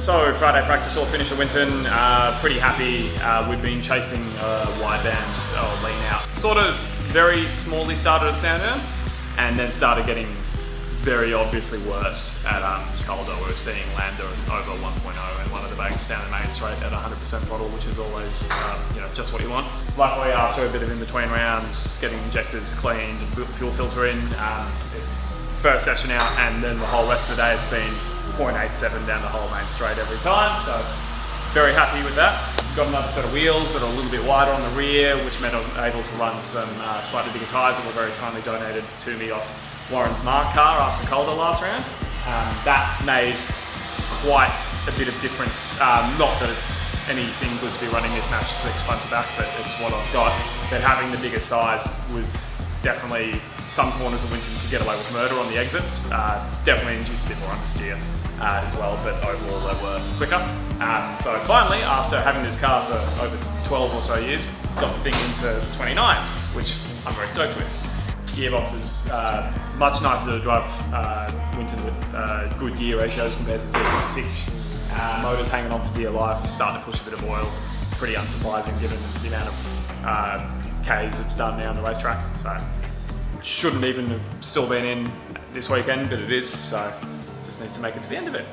So Friday practice all finished at Winton. Pretty happy. We've been chasing wide band lean out. Sort of very smallly started at Sandown and then started getting very obviously worse at Calder. We were seeing Lambda over 1.0 and one of the banks down the main straight at 100% throttle, which is always just what you want. Luckily after a bit of in between rounds, getting injectors cleaned and fuel filter in, first session out and then the whole rest of the day it's been 0.87 down the whole main straight every time, so very happy with that. Got another set of wheels that are a little bit wider on the rear, which meant I was able to run some slightly bigger tyres that were very kindly donated to me off Warren's Mark car after Calder last round. That made quite a bit of difference. Not that it's anything good to be running this match 6 front to back, but it's what I've got. But having the bigger size was definitely, some corners of Winton could get away with murder on the exits. Definitely induced a bit more understeer as well, but overall they were quicker. So finally, after having this car for over 12 or so years, got the thing into 29s, which I'm very stoked with. Gearbox is much nicer to drive Winton with good gear ratios compared to the 0.6. Motors hanging on for dear life, starting to push a bit of oil. Pretty unsurprising given the amount of Ks it's done now on the racetrack. So shouldn't even have still been in this weekend, but it is. So just needs to make it to the end of it.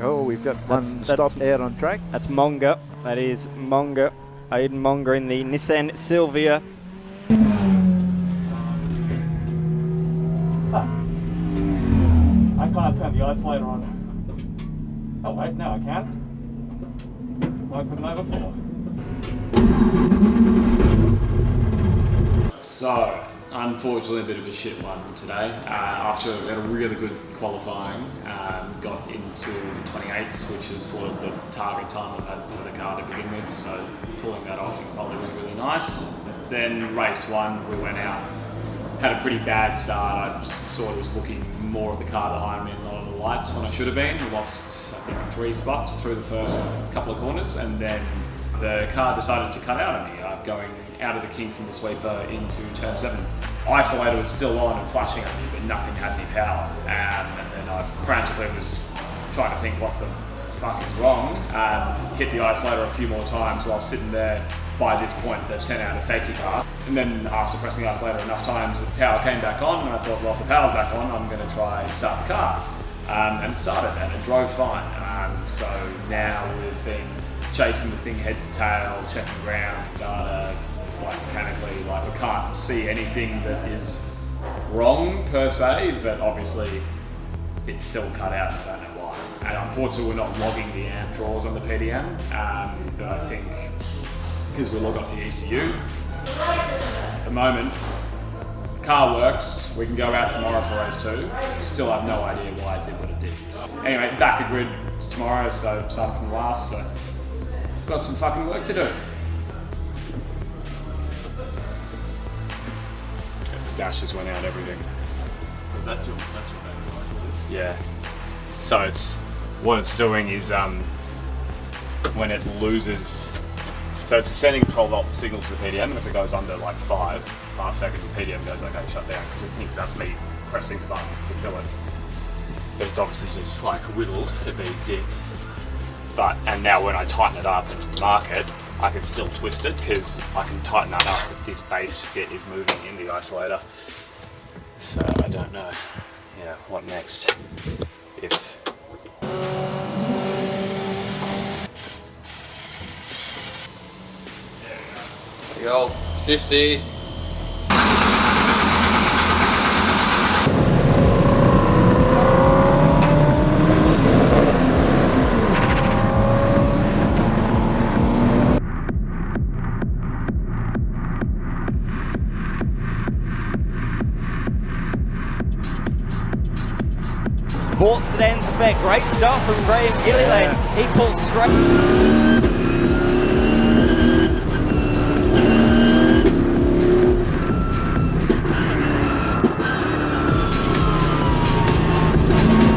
Oh, we've got one stop out on track. That's Monga. That is Monga. Aiden Monga in the Nissan Silvia. I can't turn the isolator on. Oh wait, now I can. Like with an overflow. So, unfortunately a bit of a shit one today. After we had a really good qualifying, got into the 28s, which is sort of the target time I've had for the car to begin with, so pulling that off in quality was really nice. Then race one, we went out, had a pretty bad start. I sort of was looking more at the car behind me and not on the lights when I should have been. Lost, I think, 3 spots through the first couple of corners, and then the car decided to cut out of me, going out of the kink from the sweeper into turn 7. Isolator was still on and flashing at me, but nothing had any power. And then I frantically was trying to think what the fuck is wrong. Hit the isolator a few more times while sitting there. By this point, they've sent out a safety car. And then after pressing the isolator enough times, the power came back on, and I thought, well, if the power's back on, I'm going to try start the car. And it started, and it drove fine. So now we've been chasing the thing head to tail, checking ground data, like mechanically, like we can't see anything that is wrong per se, but obviously it's still cut out, I don't know why. And unfortunately we're not logging the amp draws on the PDM, but I think because we log off the ECU, at the moment, the car works, we can go out tomorrow for race 2, still have no idea why it did what it did. Anyway, back at grid tomorrow, so starting from last, so got some fucking work to do. The dashes went out, everything. So that's your isolator? Yeah. So what it's doing is when it loses, so it's sending a 12 volt signal to the PDM, and if it goes under like 5 seconds, the PDM goes okay, shut down, because it thinks that's me pressing the button to kill it. But it's obviously just like whittled at B's dick. And now when I tighten it up and mark it, I can still twist it because I can tighten that up if this base bit is moving in the isolator. So I don't know, yeah, what next? If there you go, 50. Sports Sedan spec, great stuff from Graham Gilliland. He pulls straight.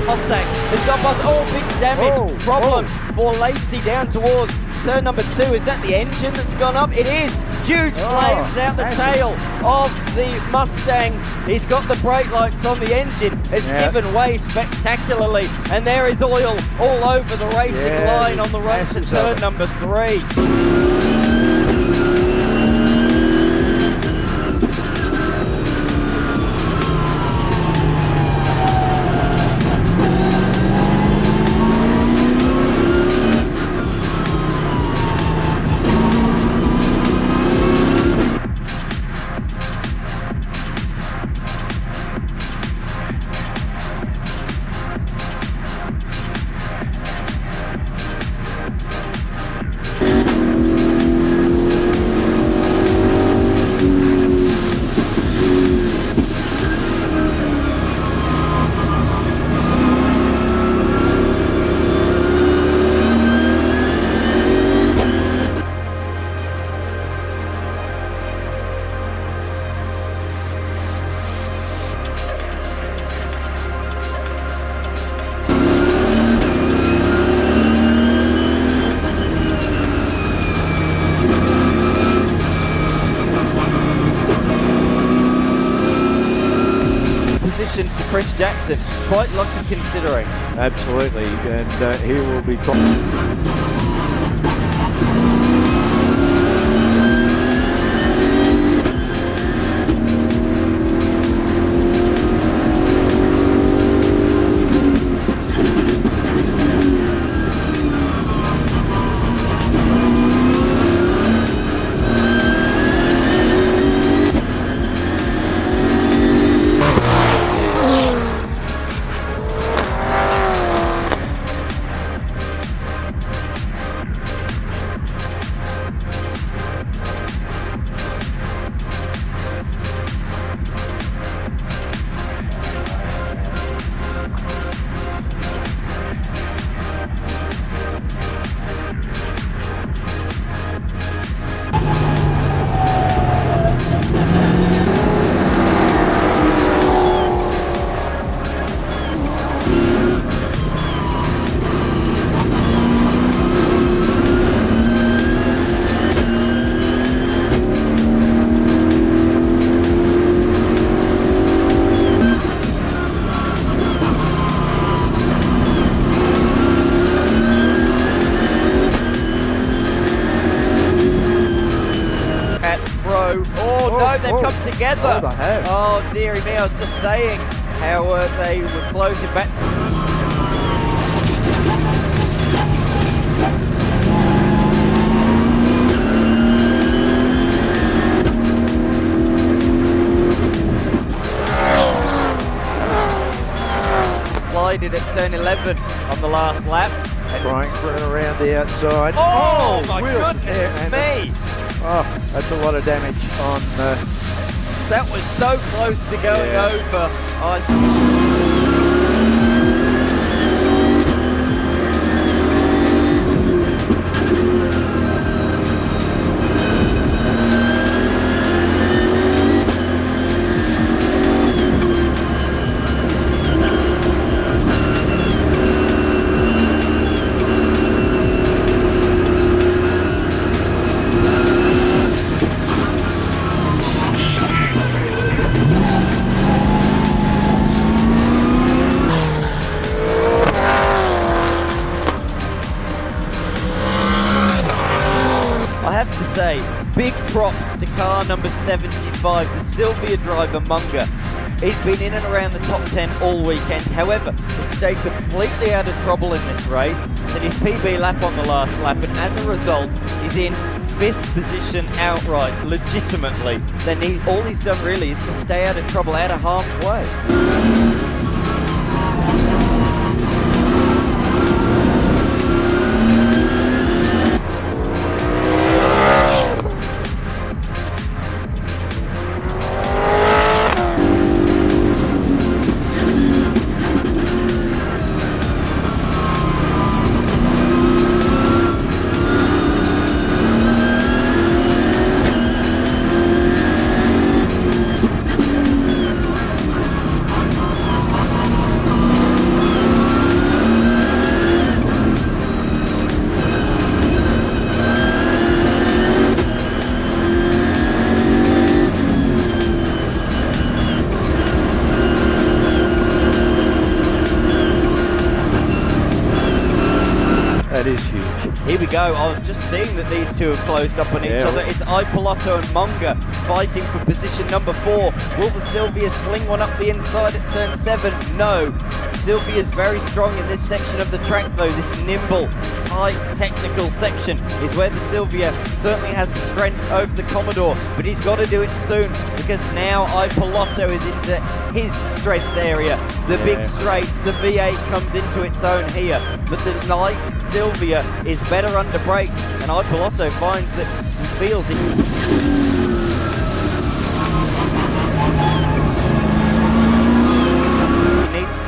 Cossack has got past all big damage. Problem for Lacey down towards turn number 2. Is that the engine that's gone up? It is. Huge flames out the tail of the Mustang. He's got the brake lights on the engine. It's given way spectacularly, and there is oil all over the racing line on the run to turn number 3. To Chris Jackson, quite lucky considering. Absolutely, and he will be. they've come together. Oh, they have. Oh, dearie me, I was just saying how they were closing back Glided at turn 11 on the last lap. Trying for it around the outside. Oh my Will. goodness me! Oh, that's a lot of damage on. That was so close to going over. Say, big props to car number 75, the Sylvia driver Munger. He's been in and around the top 10 all weekend. However, he stayed completely out of trouble in this race. Did his PB lap on the last lap, and as a result, he's in 5th position outright, legitimately. Then all he's done really is to stay out of trouble, out of harm's way. That is huge. Here we go. I was just seeing that these two have closed up on each other. It's Ipolotto and Munger fighting for position number 4. Will the Sylvia sling one up the inside at turn 7? No. Sylvia's very strong in this section of the track though. This nimble, tight, technical section is where the Sylvia certainly has the strength over the Commodore, but he's got to do it soon because now Ipolotto is into his strength area. The big straights, the V8 comes into its own here, but the light Sylvia is better under brakes, and Ipolotto finds that he feels it.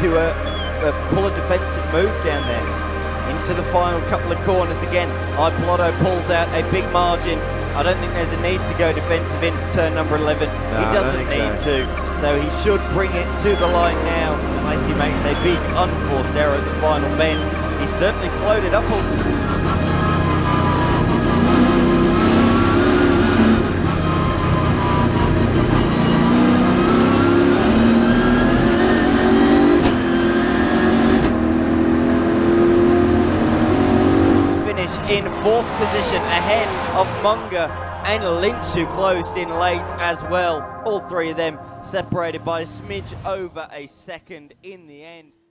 To pull a defensive move down there into the final couple of corners again. Ipolotto pulls out a big margin. I don't think there's a need to go defensive into turn number 11. No, he doesn't need to, so he should bring it to the line now unless he makes a big unforced error at the final bend. He certainly slowed it up a little. In 4th position ahead of Munger and Lynch, who closed in late as well. All three of them separated by a smidge over a second in the end.